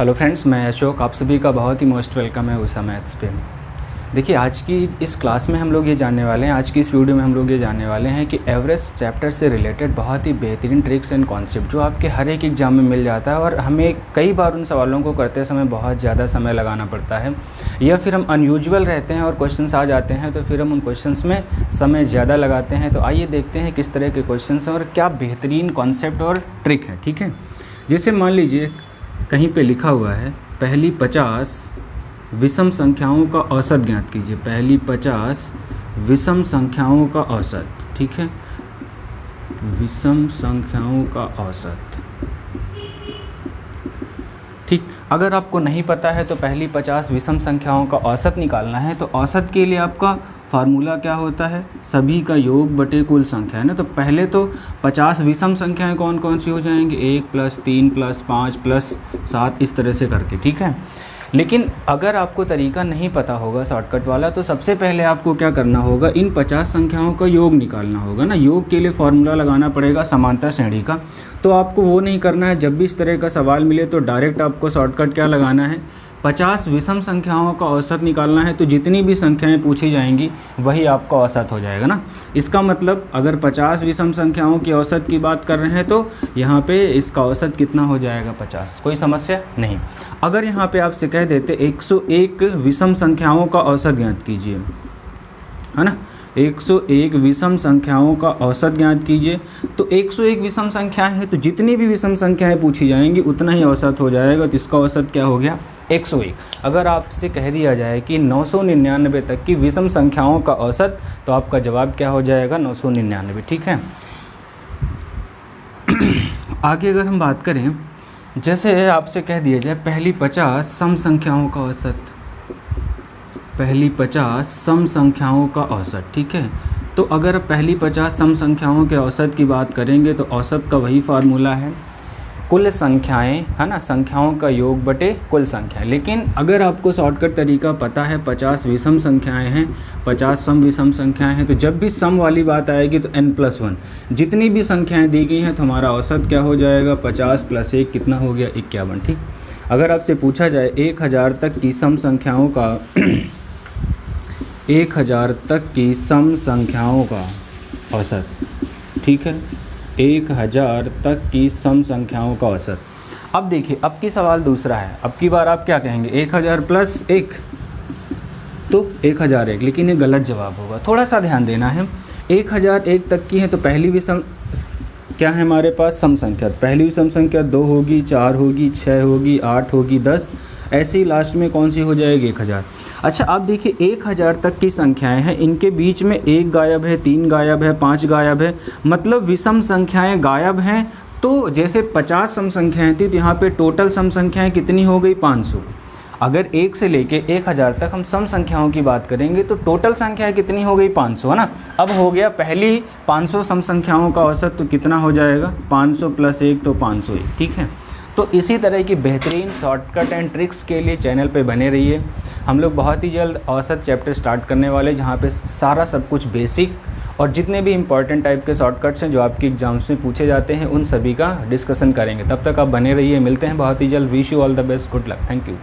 Hello friends, मैं अशोक। आप सभी का बहुत ही मोस्ट वेलकम है उषा मैथ्स पे। देखिए, आज की इस क्लास में हम लोग ये जानने वाले हैं, आज की इस वीडियो में हम लोग ये जानने वाले हैं कि एवरेज चैप्टर से रिलेटेड बहुत ही बेहतरीन ट्रिक्स एंड कॉन्सेप्ट जो आपके हर एक एग्जाम में मिल जाता है और हमें कई बार उन सवालों को करते समय बहुत ज़्यादा समय लगाना पड़ता है, या फिर हम अनयूजुअल रहते हैं और क्वेश्चंस आ जाते हैं तो फिर हम उन क्वेश्चंस में समय ज़्यादा लगाते हैं। तो आइए देखते हैं किस तरह के क्वेश्चंस हैं और क्या बेहतरीन कॉन्सेप्ट और ट्रिक है। ठीक है, जैसे मान लीजिए कहीं पे लिखा हुआ है पहली 50 विषम संख्याओं का औसत ज्ञात कीजिए। पहली 50 विषम संख्याओं का औसत। ठीक है, विषम संख्याओं का औसत। ठीक, अगर आपको नहीं पता है तो पहली 50 विषम संख्याओं का औसत निकालना है तो औसत के लिए आपका फार्मूला क्या होता है? सभी का योग बटे कुल संख्या, है ना। तो पहले तो 50 विषम संख्याएं कौन कौन सी हो जाएंगी? 1 + 3 + 5 + 7 इस तरह से करके। ठीक है, लेकिन अगर आपको तरीका नहीं पता होगा शॉर्टकट वाला तो सबसे पहले आपको क्या करना होगा? इन 50 संख्याओं का योग निकालना होगा ना। योग के लिए फार्मूला लगाना पड़ेगा समांतर श्रेणी का। तो आपको वो नहीं करना है। जब भी इस तरह का सवाल मिले तो डायरेक्ट आपको शॉर्टकट क्या लगाना है? 50 विषम संख्याओं का औसत निकालना है। तो जितनी भी संख्याएं पूछी जाएंगी वही आपका औसत हो जाएगा ना। इसका मतलब अगर 50 विषम संख्याओं की औसत की बात कर रहे हैं तो यहाँ पे इसका औसत कितना हो जाएगा? 50। कोई समस्या नहीं। अगर यहाँ पे आपसे कह देते 101 विषम संख्याओं का औसत ज्ञात कीजिए, है ना। 101 विषम संख्याओं का औसत ज्ञात कीजिए। तो 101 विषम संख्याएं हैं तो जितनी भी विषम संख्याएं पूछी जाएंगी उतना ही औसत हो जाएगा। तो इसका औसत क्या हो गया? 101। अगर आपसे कह दिया जाए कि 999 तक की विषम संख्याओं का औसत, तो आपका जवाब क्या हो जाएगा? 999। ठीक है, आगे अगर हम बात करें, जैसे आपसे कह दिया जाए पहली 50 सम संख्याओं का औसत। पहली 50 सम संख्याओं का औसत। ठीक है, तो अगर पहली 50 सम संख्याओं के औसत की बात करेंगे तो औसत का वही फार्मूला है, कुल संख्याएं, है ना। संख्याओं का योग बटे कुल संख्या। लेकिन अगर आपको शॉर्टकट तरीका पता है, 50 विषम संख्याएं हैं, 50 सम विषम संख्याएं हैं, तो जब भी सम वाली बात आएगी तो n+1 जितनी भी संख्याएं दी गई हैं तो हमारा औसत क्या हो जाएगा? 50 + 1 कितना हो गया? 51। ठीक, अगर आपसे पूछा जाए 1000 तक की सम संख्याओं का 1000 तक की सम संख्याओं का औसत। ठीक है, 1000 तक की सम संख्याओं का औसत। अब देखिए, अब की सवाल दूसरा है। अब की बार आप क्या कहेंगे? 1000 + 1 तो 1001, लेकिन ये गलत जवाब होगा। थोड़ा सा ध्यान देना है। 1001 तक की है तो पहली विषम क्या है हमारे पास? सम संख्या। पहली विषम संख्या 2 होगी, 4 होगी, 6 होगी, 8 होगी, 10, ऐसे ही लास्ट में कौन सी हो जाएगी? 1000। अच्छा, आप देखिए 1000 तक की संख्याएं हैं, इनके बीच में 1 गायब है, 3 गायब है, 5 गायब है, मतलब विषम संख्याएं गायब हैं। तो जैसे 50 सम संख्याएं थी तो यहाँ पे टोटल सम संख्याएं कितनी हो गई? 500। अगर 1 से लेके 1000 तक हम सम संख्याओं की बात करेंगे तो टोटल संख्याएं कितनी हो गई? 500, है ना। अब हो गया पहली 500 सम संख्याओं का औसत, तो कितना हो जाएगा? 500 + 1 तो 501। ठीक है, तो इसी तरह की बेहतरीन शॉर्टकट एंड ट्रिक्स के लिए चैनल पे बने रहिए। हम लोग बहुत ही जल्द औसत चैप्टर स्टार्ट करने वाले, जहाँ पे सारा सब कुछ बेसिक और जितने भी इंपॉर्टेंट टाइप के शॉर्टकट्स हैं जो आपके एग्जाम्स में पूछे जाते हैं उन सभी का डिस्कशन करेंगे। तब तक आप बने रहिए। मिलते हैं बहुत ही जल्द। Wish you all the best. Good luck. Thank you.